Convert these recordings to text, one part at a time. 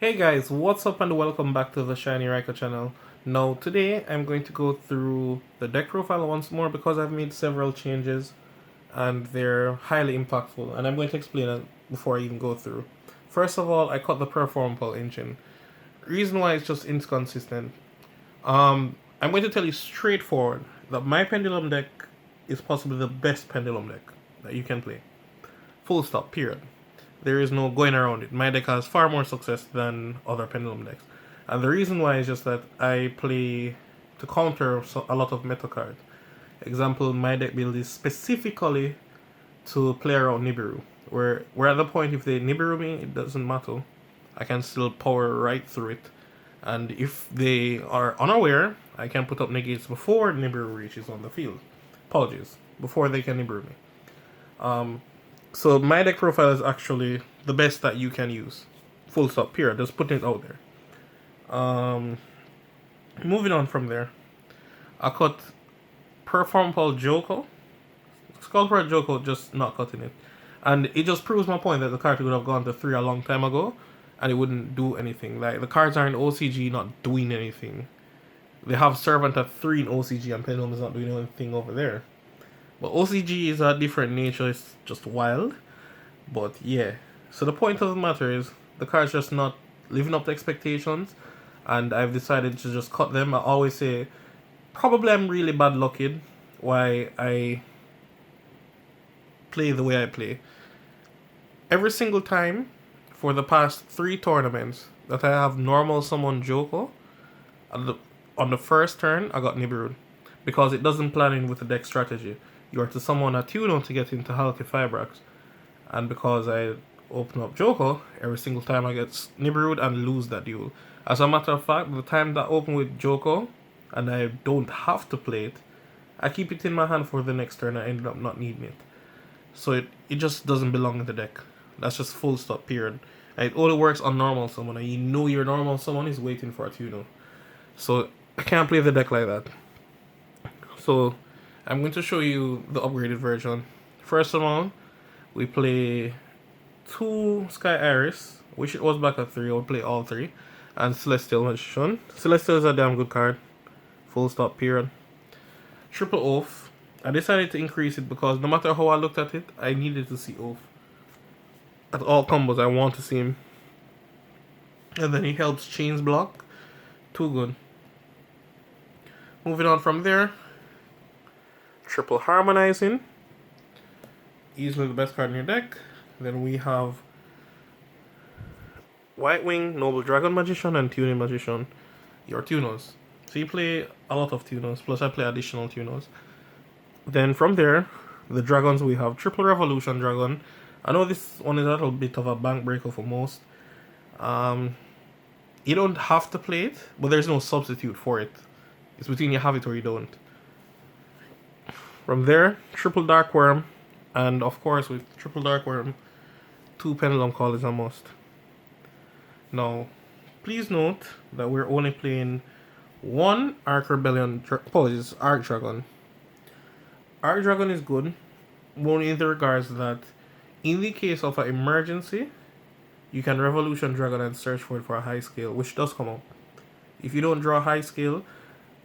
Hey guys, what's up and welcome back to the Shiny Raiko channel. Now today I'm going to go through the deck profile once more because I've made several changes and they're highly impactful, and I'm going to explain it before I even go through. First of all, I cut the Performable engine. Reason why it's just inconsistent. I'm going to tell you straightforward that my Pendulum deck is possibly the best Pendulum deck that you can play. Full stop, period. There is no going around it. My deck has far more success than other Pendulum decks. And the reason why is just that I play to counter a lot of meta cards. Example, my deck build is specifically to play around Nibiru. Where we're at the point if they Nibiru me, it doesn't matter. I can still power right through it. And if they are unaware, I can put up negates before Nibiru reaches on the field. Apologies. Before they can Nibiru me. So my deck profile is actually the best that you can use. Full stop, period. Just putting it out there. Moving on from there. I cut Performable Joko. Sculptor Joko, just not cutting it. And it just proves my point that the card would have gone to 3 a long time ago and it wouldn't do anything. Like, the cards are in OCG not doing anything. They have Servant at 3 in OCG and Pendulum is not doing anything over there. But OCG is a different nature, it's just wild. But yeah. So the point of the matter is the card's just not living up to expectations, and I've decided to just cut them. I always say probably I'm really bad lucky why I play the way I play. Every single time for the past 3 tournaments that I have normal summon Joko, on the first turn I got Nibiru. Because it doesn't plan in with the deck strategy. You are to summon a Tuno to get into Halki Fibrax. And because I open up Joko, every single time I get Nibiru and lose that duel. As a matter of fact, the time that I open with Joko, and I don't have to play it, I keep it in my hand for the next turn. I ended up not needing it. So it just doesn't belong in the deck. That's just full stop, period. And it only works on normal summon, and you know your normal summon is waiting for a Tuno. So I can't play the deck like that. So I'm going to show you the upgraded version. First of all, we play 2 Sky Iris, which it was back at 3, I would play all 3, and Celestial Magician. Celestial is a damn good card. Full stop, period. Triple Oath. I decided to increase it because no matter how I looked at it, I needed to see Oath. At all combos, I want to see him. And then he helps Chains block. Too good. Moving on from there. Triple Harmonizing. Easily the best card in your deck. Then we have White Wing, Noble Dragon Magician, and Tuning Magician. Your Tunos. So you play a lot of Tunos, plus I play additional Tunos. Then from there, the dragons, we have Triple Revolution Dragon. I know this one is a little bit of a bank breaker for most. You don't have to play it, but there's no substitute for it. It's between you have it or you don't. From there, Triple Dark Worm, and of course with Triple Dark Worm, 2 Pendulum Call is a must. Now, please note that we're only playing 1 Arc Rebellion, apologies, Arc Dragon. Arc Dragon is good, only in the regards that in the case of an emergency, you can Revolution Dragon and search for it for a high scale, which does come up. If you don't draw high scale,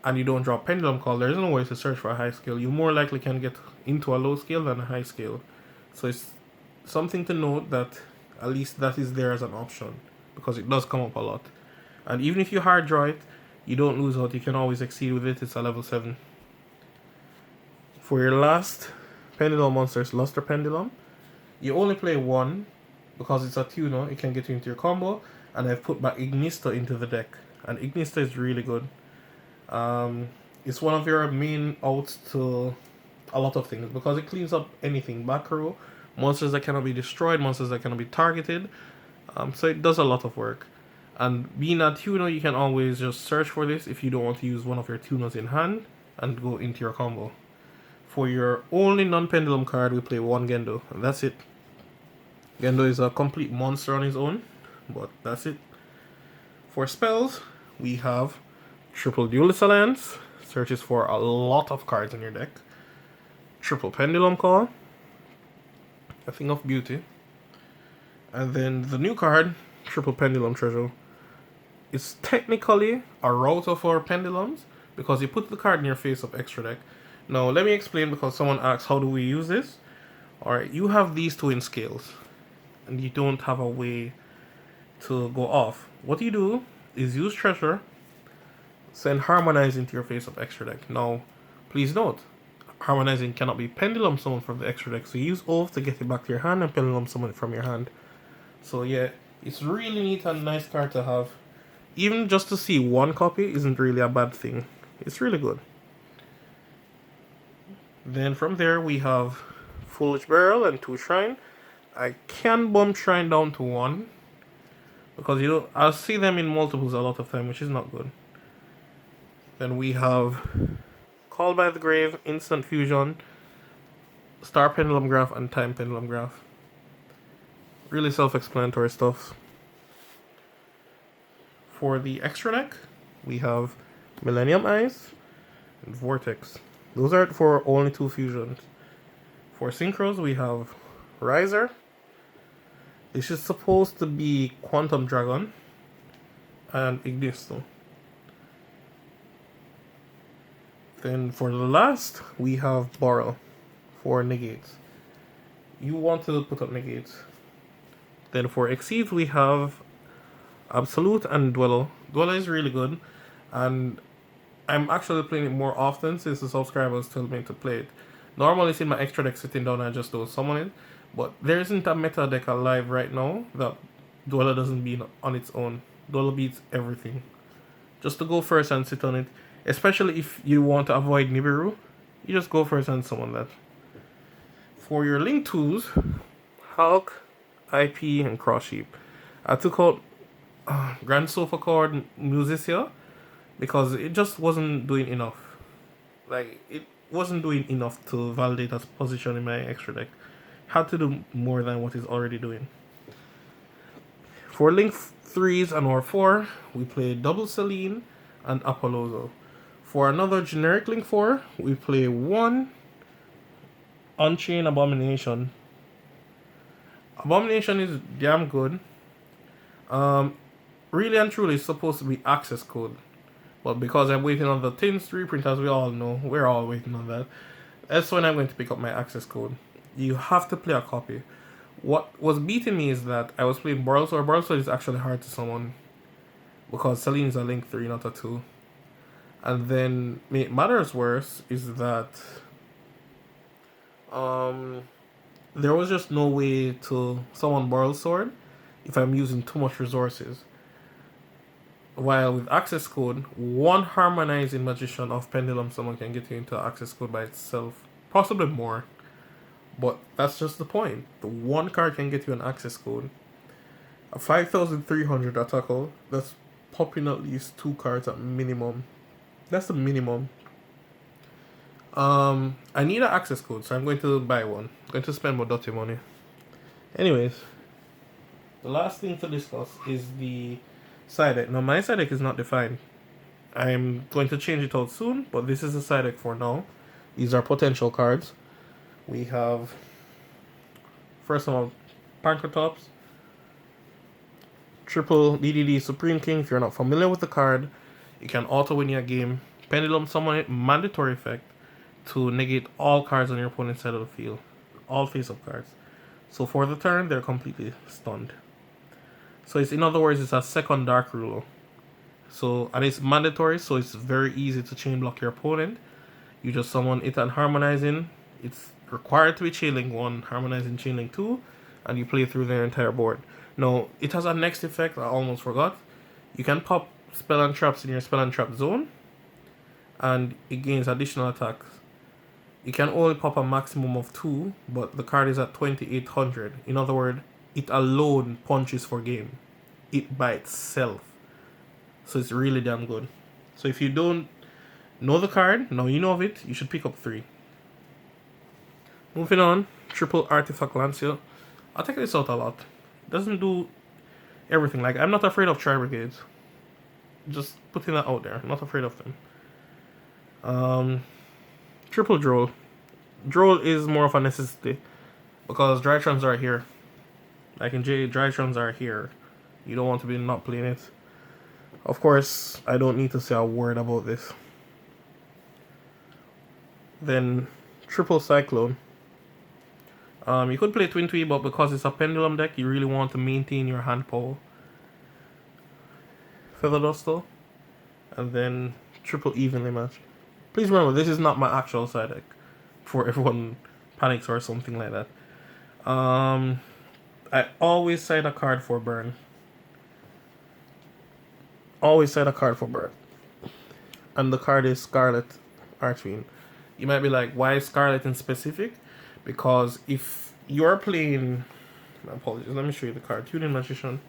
and you don't draw Pendulum Call, there is no way to search for a high scale. You more likely can get into a low scale than a high scale. So it's something to note that at least that is there as an option, because it does come up a lot. And even if you hard draw it, you don't lose out. You can always exceed with it. It's a level 7. For your last Pendulum monsters, Luster Pendulum, you only play 1 because it's a tuner. It can get you into your combo, and I've put back Ignista into the deck, and Ignista is really good. It's one of your main outs to a lot of things because it cleans up anything. Back row, monsters that cannot be destroyed, monsters that cannot be targeted. So it does a lot of work. And being a tuner, you can always just search for this if you don't want to use one of your tuners in hand and go into your combo. For your only non-pendulum card, we play 1 Gendo, and that's it. Gendo is a complete monster on his own, but that's it. For spells, we have Triple Duelist Alliance, searches for a lot of cards in your deck. Triple Pendulum Call, a Thing of Beauty. And then the new card, Triple Pendulum Treasure, It's technically a router for pendulums because you put the card in your face-up extra deck. Now, let me explain because someone asked, how do we use this? Alright, you have these two in scales, and you don't have a way to go off. What you do is use Treasure, send Harmonize into your face-up extra deck. Now, please note, Harmonizing cannot be Pendulum summoned from the extra deck, so you use Oath to get it back to your hand and Pendulum summon it from your hand. So yeah, it's really neat and nice card to have. Even just to see one copy isn't really a bad thing. It's really good. Then from there we have Foolish Barrel and 2 Shrine. I can bump Shrine down to 1 because I'll see them in multiples a lot of time, which is not good. Then we have Call by the Grave, Instant Fusion, Star Pendulum Graph, and Time Pendulum Graph. Really self-explanatory stuff. For the extra deck, we have Millennium Eyes and Vortex. Those are for only 2 fusions. For synchros, we have Riser. This is supposed to be Quantum Dragon and Ignisto. Then for the last, we have Borrow for negates. You want to put up negates. Then for Exceeds, we have Absolute and Dweller. Dweller is really good, and I'm actually playing it more often since the subscribers tell me to play it. Normally it's in my extra deck sitting down and I just don't summon it, but there isn't a meta deck alive right now that Dweller doesn't beat on its own. Dweller beats everything. Just to go first and sit on it, especially if you want to avoid Nibiru, you just go first and summon that. For your Link 2s, Hulk, IP, and Cross Sheep. I took out Grand Sofa Chord Musicia because it just wasn't doing enough. Like, it wasn't doing enough to validate its position in my extra deck. Had to do more than what it's already doing. For Link 3s and or 4, we play Double Celine and Apollozo. For another generic Link 4, we play 1 Unchained Abomination. Abomination is damn good. Really and truly, it's supposed to be access code. But because I'm waiting on the Tins reprint, as we all know, we're all waiting on that. That's when I'm going to pick up my access code. You have to play a copy. What was beating me is that I was playing Borrelsword. Borrelsword is actually hard to summon because Celine's a Link 3, not a 2. And then, it matters worse is that there was just no way to summon Borrelsword if I'm using too much resources. While with access code, 1 harmonizing magician of Pendulum summon can get you into access code by itself. Possibly more. But that's just the point. The 1 card can get you an access code. A 5,300 attacker, that's popping at least 2 cards at minimum. That's the minimum. I need an access code, so I'm going to buy one. I'm going to spend more dirty money. Anyways, the last thing to discuss is the side deck. Now, my side deck is not defined. I'm going to change it out soon, but this is the side deck for now. These are potential cards. We have, first of all, Pankratops, triple DDD Supreme King. If you're not familiar with the card, you can auto-win your game. Pendulum summon it, mandatory effect to negate all cards on your opponent's side of the field. All face-up cards. So for the turn, they're completely stunned. So it's, in other words, it's a second Dark Ruler. So, and it's mandatory, so it's very easy to chain block your opponent. You just summon it and Harmonizing. It's required to be Chainlink 1, Harmonizing Chainlink 2, and you play through their entire board. Now, it has a next effect I almost forgot. You can pop Spell and Traps in your Spell and Trap zone, and it gains additional attacks. You can only pop a maximum of 2, but the card is at 2800. In other words, it alone punches for game. It by itself. So it's really damn good. So if you don't know the card, now you know of it, you should pick up 3. Moving on, triple Artifact Lancia. I take this out a lot. It doesn't do everything. Like, I'm not afraid of Tri-Brigades. Just putting that out there. I'm not afraid of them. Triple Droll. Droll is more of a necessity because Drytrons are here. Like in J, Drytrons are here. You don't want to be not playing it. Of course, I don't need to say a word about this. Then triple cyclone. You could play twin tweet, but because it's a pendulum deck, you really want to maintain your hand power. Feather duster, and then triple evenly matched. Please remember, this is not my actual side deck. For everyone panics or something like that. I always side a card for burn. Always side a card for burn. And the card is Scarlet Archfiend. You might be like, why Scarlet in specific? Because if you're playing, apologies, let me show you the card. Tuning Magician.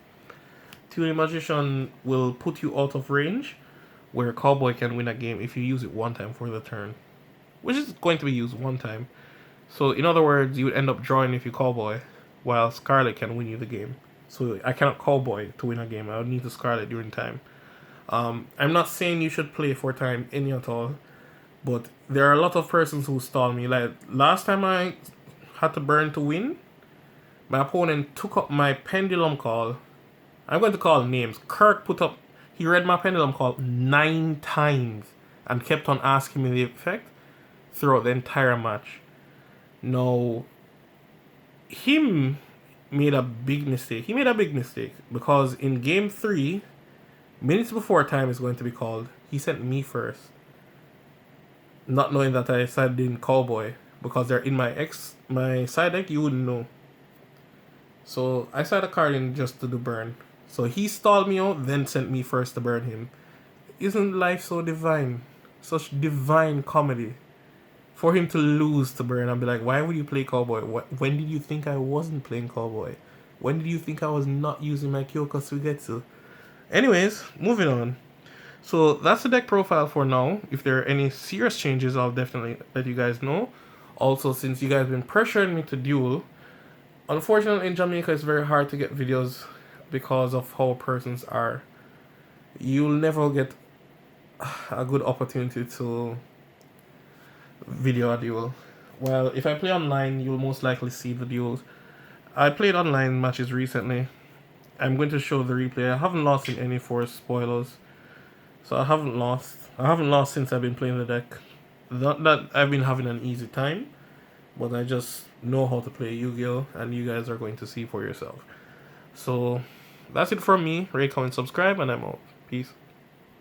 Tuning Magician will put you out of range, where Cowboy can win a game if you use it one time for the turn, which is going to be used one time. So in other words, you would end up drawing if you Cowboy, while Scarlet can win you the game. So I cannot Cowboy to win a game. I would need to Scarlet during time. I'm not saying you should play for time any at all, but there are a lot of persons who stall me. Like last time I had to burn to win, my opponent took up my pendulum call. I'm going to call names. Kirk he read my pendulum call 9 times and kept on asking me the effect throughout the entire match. Now, him made a big mistake. He made a big mistake because in game 3, minutes before time is going to be called, he sent me first. Not knowing that I sided in Cowboy, because they're in my side deck, you wouldn't know. So I sided a card in just to do burn. So he stalled me out, then sent me first to burn him. Isn't life so divine? Such divine comedy. For him to lose to burn and be like, why would you play Cowboy? When did you think I wasn't playing Cowboy? When did you think I was not using my Kyoko Suigetsu? Anyways, moving on. So that's the deck profile for now. If there are any serious changes, I'll definitely let you guys know. Also, since you guys have been pressuring me to duel, unfortunately in Jamaica it's very hard to get videos because of how persons are. You'll never get a good opportunity to video a duel. Well, if I play online, you'll most likely see the duels. I played online matches recently. I'm going to show the replay. I haven't lost in any for spoilers. So I haven't lost. I haven't lost since I've been playing the deck. Not that I've been having an easy time, but I just know how to play Yu-Gi-Oh! And you guys are going to see for yourself. So that's it from me. Rate, comment, subscribe, and I'm out. Peace.